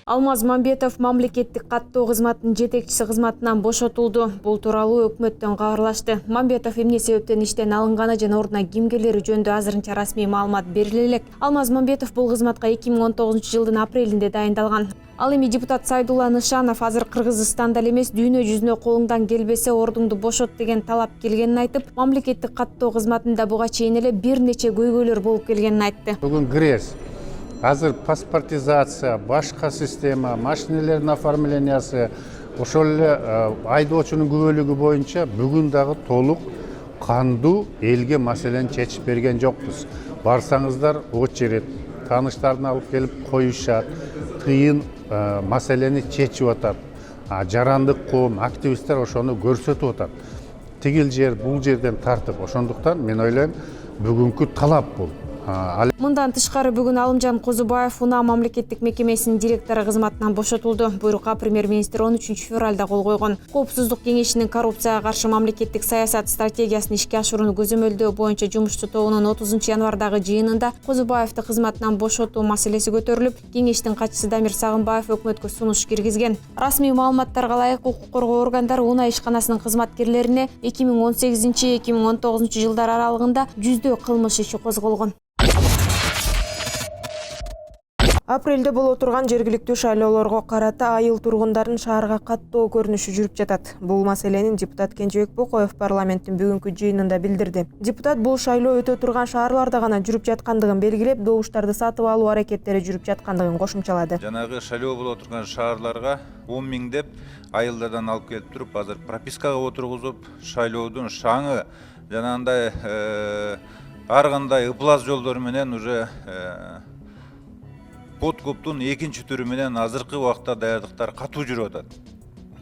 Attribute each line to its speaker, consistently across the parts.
Speaker 1: Алмаз Мамбетов мамлекеттик каттоо кызматынын жетекчиси кызматынан бошотулду. Бул тууралуу өкмөттөн кабарлашты. Мамбетов эмне себептен иштен алынганы жана ордуна ким келери жөнүндө азырынча расмий маалымат бериле элек. Алмаз Мамбетов бул кызматка 2019-жылдын апрелинде дайындалган. Ал эми депутат Сайдулла Нышанов азыр Кыргызстанда эле эмес, дүйнө жүзүнө колуңдан келбесе ордуңду бошот деген талап келгенин айтып, мамлекеттик каттоо кызматында буга чейин эле бир нече көйгөйлөр болуп келгенин айтты.
Speaker 2: Бүгүн ГРЭС азыр паспортизация, башка система, машинелердин оформлениясы, ошол эле айдоочунун күбөлүгү боюнча бүгүн дагы толук кандуу элге маселени чечип берген жокпуз. Барсаңыздар очередь, тааныштарын алып келип коюшат, кыйын маселени чечип атат. Жарандык коом, активисттер ошону көрсөтүп атат. Тигил жер, бул жерден тартып, ошондуктан мен ойлойм бүгүнкү талап бул.
Speaker 1: Мындан тышкары бүгүн Алымжан Козубаев Унаа мамлекеттик мекемесинин директору кызматынан бошотулду. Буйрукка премьер-министр 13 февралда кол койгон. Коопсуздук кеңешинин коррупцияга каршы мамлекеттик саясат стратегиясын ишке ашырууну көзөмөлдөө боюнча жумушчу тобунун 30 январдагы жыйынында Козубаевди кызматынан бошотуу маселеси көтөрүлүп, кеңештин катчысы Дамир Сагынбаев өкмөткө сунуш киргизген. Расмий маалыматтарга ылайык укук коргоо органдары Унаа ишканасынын кызматкерлерине 2018-2019 жылдар аралыгында жүздөө кылмыш иши козголгон. Апрелде боло турган жергиликтүү шайлоолорго карата айыл тургундарын шаарга каттоо көрүнүшү жүрүп жатат. Бул маселени депутат Кенжебек Бокоев парламенттин бүгүнкү жыйынында билдирди. Депутат бул шайлоо өтө турган шаарларда гана жүрүп жаткандыгын белгилеп, добуштарды сатып алуу аракеттери жүрүп жаткандыгын кошумчалады.
Speaker 3: Жанагы шайлоо боло турган шаарларга 10 миңдеп айылдардан алып келип туруп, азыр пропискага отургузуп, шайлоодун шаңы жанагындай ар кандай ыплас жолдор менен уже подкуптун экинчи түрү менен азыркы убакта даярдыктар катуу жүрүп атат.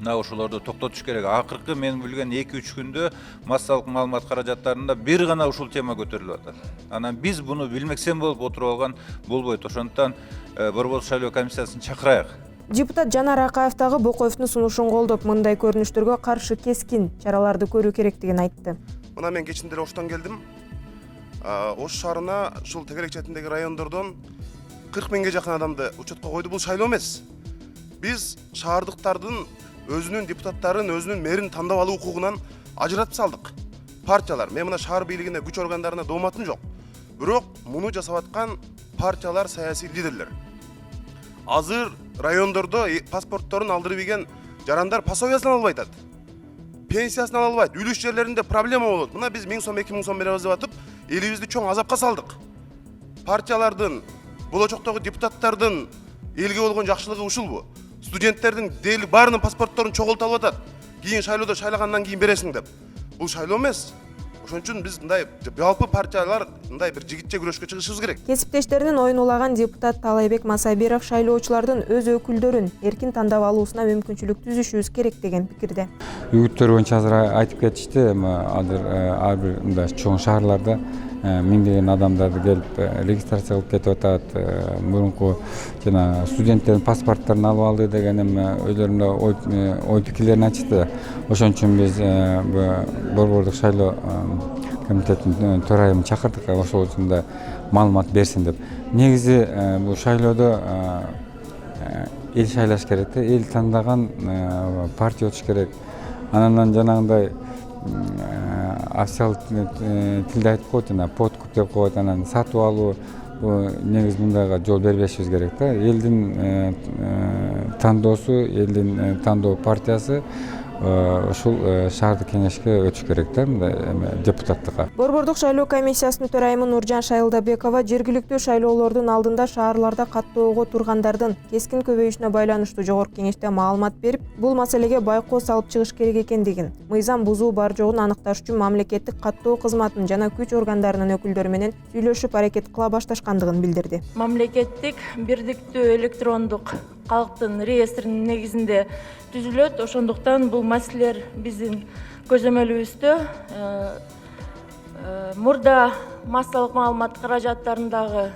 Speaker 3: Мына ошолорду токтотуш керек. Акыркы мен билген 2-3 күндө массалык маалымат каражаттарында бир гана ушул тема көтөрүлүп атат. Анан биз буну билмексен болуп отуруп алган болбойт. Ошондуктан Борбордук шайлоо комиссиясын чакырайык.
Speaker 1: Депутат Жанар Акаев дагы Бокоевдун сунушун колдоп, мындай көрүнүштөргө каршы кескин чараларды көрүү керектигин айтты.
Speaker 4: Мына мен кечинде Оштон келдим. Ош шаарына ушул тегерек четиндеги райондордон 40 миңге жакын адамды учетко койду. Бул шайлоо эмес. Биз шаардыктардын өзүнүн депутаттарын, өзүнүн мэрин тандап алуу укугунан ажыратып салдык. Партиялар, мен мына шаар бийлигине, күч органдарына дооматым жок. Бирок муну жасап аткан партиялар, саясий лидерлер. Азыр райондордо паспортторун алдырып ийген жарандар пособиясын албай атат. Пенсиясын ала албайт. Үлүш жерлеринде проблема болот. Мына биз 1000 сом, 2000 сом беребиз деп атып, элибизди чоң азапка салдык. Партиялардын, болочоктогу депутаттардын элге болгон жакшылыгы ушулбу? Студенттердин дээрлик баарынын паспортторун чогултуп алып атат. Кийин шайлоодо шайлагандан кийин бересиң деп. Бул шайлоо эмес. Ошон үчүн биз мындай жалпы партиялар мындай бир жигитче күрөшкө чыгышыбыз керек.
Speaker 1: Кесиптештеринин оюн улаган депутат Талайбек Масабиров шайлоочулардын өз өкүлдөрүн эркин тандап алуусуна мүмкүнчүлүк түзүшүбүз керек деген пикирде.
Speaker 5: Үгүттөр боюнча азыр айтып кетишти. Азыр ар бир мындай чоң шаарларда миңдеген адамдарды келип регистрация кылып кетип атат. Мурунку жана студенттердин паспорттарын алып алды деген өздөрүнүн ой пикирлерин айтышты. Ошон үчүн биз Борбордук шайлоо комитетинин төрайымын чакырдык, ошол учурда маалымат берсин деп. Негизи бул шайлоодо эл шайлаш керек, эл тандаган партия өтүш керек. Анан жанагындай официал тилде айтып коет, подкуп деп коет, анан сатып алуу негизи мындайга жол бербешибиз керек да. Элдин тандоосу, элдин тандоо партиясы ушул шаардык кеңешке өтүш керек да, депутаттыкка.
Speaker 1: Борбордук шайлоо комиссиясынын төрайымы Нуржан Шайылдабекова жергиликтүү шайлоолордун алдында шаарларда каттоого тургандардын кескин көбөйүшүнө байланыштуу жогорку кеңеште маалымат берип, бул маселеге байкоо салып чыгыш керек экендигин, мыйзам бузуу бар жогун аныкташ үчүн мамлекеттик каттоо кызматынын жана күч органдарынын өкүлдөрү менен сүйлөшүп аракет кыла башташкандыгын билдирди.
Speaker 6: Мамлекеттик бирдиктүү электрондук калктын реестринин негизинде түзүлөт. Ошондуктан бул маселелер биздин көзөмөлүбүздө. Мурда массалык маалымат каражаттарындагы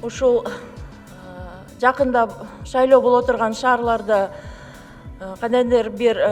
Speaker 6: ушул жакында шайлоо боло турган шаарларда кандайдыр бир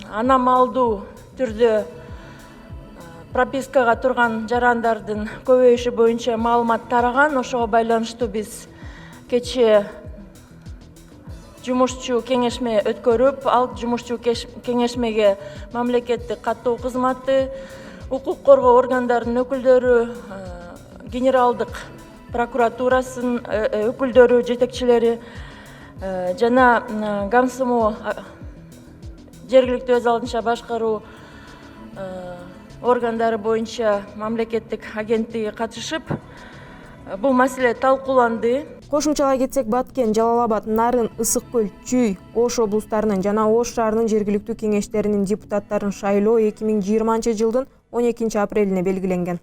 Speaker 6: аномалдуу түрдө пропискага турган жарандардын көбөйүшү боюнча маалымат тараган. Ошого байланыштуу биз кечээ жумушчу кеңешме өткөрүп, ал жумушчу кеңешмеге мамлекеттик каттоо кызматы, укук коргоо органдарынын өкүлдөрү, генералдык прокуратурасынын өкүлдөрү, жетекчилери жана ГАМСМО жергиликтүү өз алдынча башкаруу органдары боюнча мамлекеттик агенттиги катышып, бул маселе талкууланды.
Speaker 1: Кошумчалай кетсек, Баткен, Жалал Абад, Нарын, Ысык көл, Чүй, Ош облустарынын жана Ош шаарынын жергиликтүү кеңештеринин депутаттарын шайлоо 2020 жылдын 12 апрелине белгиленген.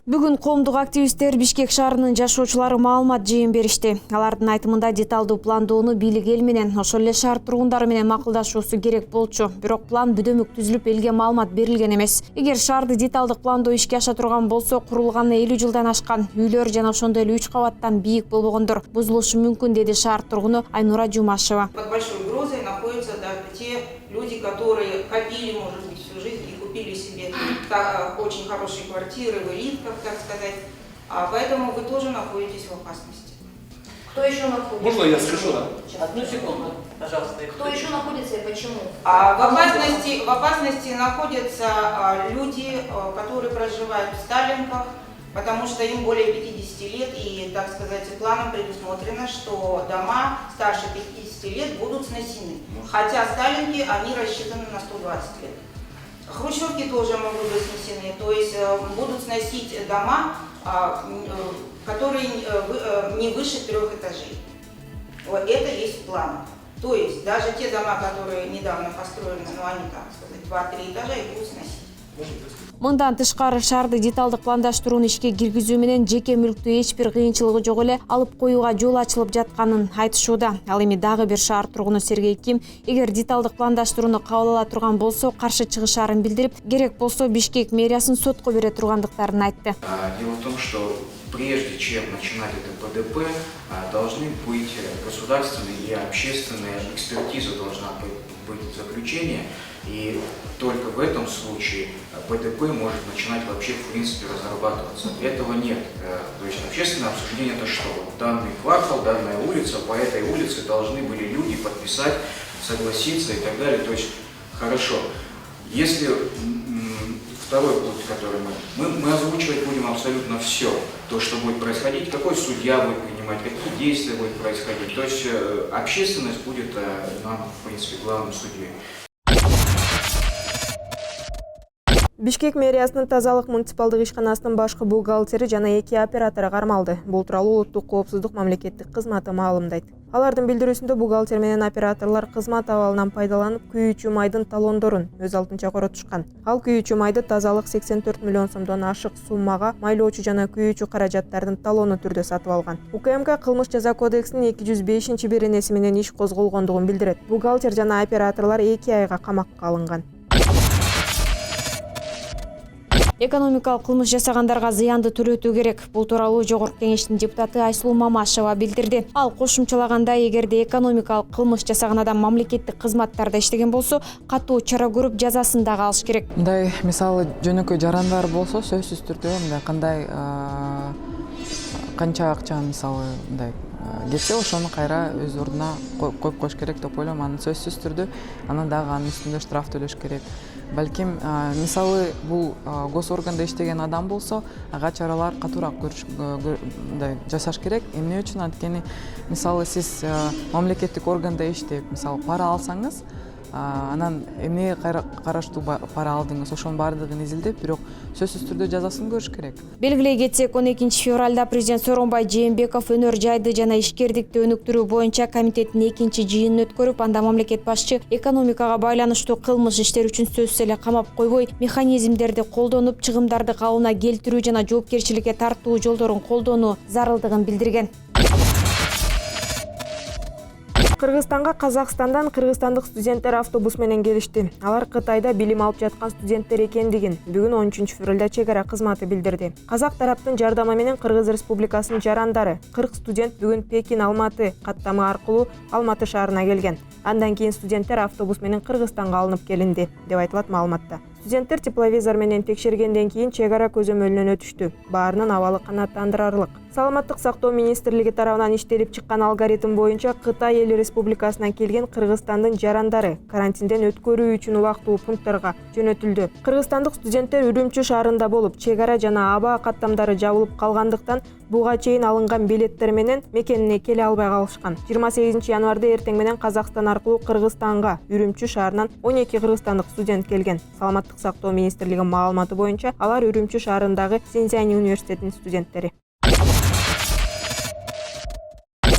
Speaker 1: Бүгүн коомдук активисттер Бишкек шаарынын жашоочулары маалымат жыйын беришти. Алардын айтымында деталдуу пландоону бийлик эл менен, ошол эле шаар тургундары менен макулдашуусу керек болчу. Бирок план бүдөмүк түзүлүп, элге маалымат берилген эмес. Эгер шаарды деталдык пландоо ишке аша турган болсо, курулганына 50 жылдан ашкан үйлөр жана ошондой эле 3 кабаттан бийик болбогондор бузулушу мүмкүн, деди шаар тургуну Айнура Жумашева.
Speaker 7: Под большой угрозой находятся даже те люди, которые копили, может быть, всю жизнь и купили себе очень хорошие квартиры в элитках, так сказать. Поэтому вы тоже находитесь в опасности.
Speaker 8: Кто еще находится?
Speaker 9: Можно я скажу?
Speaker 8: Одну секунду, пожалуйста. Кто еще находится и почему?
Speaker 7: В опасности находятся люди, которые проживают в Сталинках, потому что им более 50 лет, и, так сказать, планом предусмотрено, что дома старше 50 лет будут снесены. Хотя Сталинки, они рассчитаны на 120 лет. Хрущевки тоже могут быть снесены, то есть будут сносить дома, которые не выше 3 этажей. Вот это есть план. То есть даже те дома, которые недавно построены, ну они, так сказать, 2-3 этажа, их будут сносить.
Speaker 1: Мындан тышкары шаарды деталдык пландаштырууну ишке киргизүү менен жеке мүлктү эч бир кыйынчылыгы жок эле алып коюуга жол ачылып жатканын айтышууда. Ал эми дагы бир шаар тургуну Сергей Ким эгер деталдык пландаштырууну кабыл ала турган болсо, каршы чыгышаарын билдирип, керек болсо Бишкек мэриясын сотко бере тургандыктарын айтты.
Speaker 10: Дело в том, что прежде чем начинать это ПДП, должны быть государственные и общественные экспертизы, должна быть заключение, и только в этом случае ПДП может начинать вообще в принципе разрабатываться. Этого нет. То есть общественное обсуждение это что? Данный квартал, данная улица, по этой улице должны были люди подписать, согласиться и так далее. То есть хорошо. Если второй путь, который мы озвучивать будем абсолютно все, то, что будет происходить, какой судья будет принимать, какие действия будут происходить. То есть общественность будет нам, в принципе, главным судьей.
Speaker 1: Бишкек мэриясынын тазалык муниципалдык ишканасынын башкы бухгалтери жана 2 оператору кармалды. Бул тууралуу Улуттук коопсуздук мамлекеттик кызматы маалымдайт. Алардын билдирүүсүндө бухгалтер менен операторлор кызмат абалынан пайдаланып күйүүчү майдын талондорун өз алдынча коротушкан. Ал күйүүчү майды тазалык 84 миллион сомдон ашык суммага майлоочу жана күйүүчү каражаттардын талону түрдө сатып алган. УКМК кылмыш жаза кодексинин 205-беренеси менен иш козголгондугун билдирет. Бухгалтер жана операторлор 2 айга камакка алынган. Экономикалык кылмыш жасагандарга зыянды төлөтүү керек. Бул тууралуу Жогорку Кеңештин депутаты Айсулуу Мамашева билдирди. Ал кошумчалаганда, эгерде экономикалык кылмыш жасаган адам мамлекеттик кызматтарда иштеген болсо, катуу чара көрүп жазасын дагы алыш керек.
Speaker 11: Мындай мисалы жөнөкөй жарандар болсо, сөзсүз түрдө мындай кандай канча акча мисалы мындай кетсе, ошону кайра өз ордуна коюп коюш керек деп ойлойм. Анын сөзсүз түрдө анан дагы анын үстүндө штраф төлөш керек. Балким мисалы бул госорганда иштеген адам болсо, ага чаралар катуураак жасаш керек. Эмне үчүн? Анткени мисалы сиз мамлекеттик органда иштеп, мисалы пара алсаңыз, анан эмне караштуу пара алдыңыз, ошонун баардыгын изилдеп, бирок сөзсүз түрдө жазасын көрүш керек.
Speaker 1: Белгилей кетсек, 12 февралда президент Сооронбай Жээнбеков өнөр жайды жана ишкердикти өнүктүрүү боюнча комитеттин 2-жыйынын өткөрүп, анда мамлекет башчы экономикага байланыштуу кылмыш иштер үчүн сөзсүз эле камап койбой, механизмдерди колдонуп, чыгымдарды калыбына келтирүү жана жоопкерчиликке тартуу жолдорун колдонуу зарылдыгын билдирген. Кыргызстанга Казакстандан кыргызстандык студенттер автобус менен келишти. Алар Кытайда билим алып жаткан студенттер экендигин бүгүн 13 февралда чек ара кызматы билдирди. Казак тараптын жардамы менен Кыргыз Республикасынын жарандары 40 студент бүгүн Пекин-Алматы каттамы аркылуу Алматы шаарына келген. Андан кийин студенттер автобус менен Кыргызстанга алынып келинди, деп айтылат маалыматта.
Speaker 9: Студенттер тепловизор менен текшергенден кийин чек ара көзөмөлүнөн өтүштү. Баарынын абалы канааттандырарлык. Саламаттык сактоо министрлиги тарабынан иштелип чыккан алгоритм боюнча Кытай Эл Республикасынан келген Кыргызстандын жарандары карантинден өткөрүү үчүн убактылуу пункттарга жөнөтүлдү. Кыргызстандык студенттер Үрүмчү шаарында болуп, чек ара жана аба каттамдары жабылып калгандыктан буга чейин алынган билеттер менен мекенине келе албай калышкан. 28 январда эртең менен Казакстан аркылуу Кыргызстанга Үрүмчү шаарынан 12 кыргызстандык студент келген. Саламаттык сактоо министрлигинин маалыматы боюнча алар Үрүмчү шаарындагы Синьцзянь университетинин студенттери.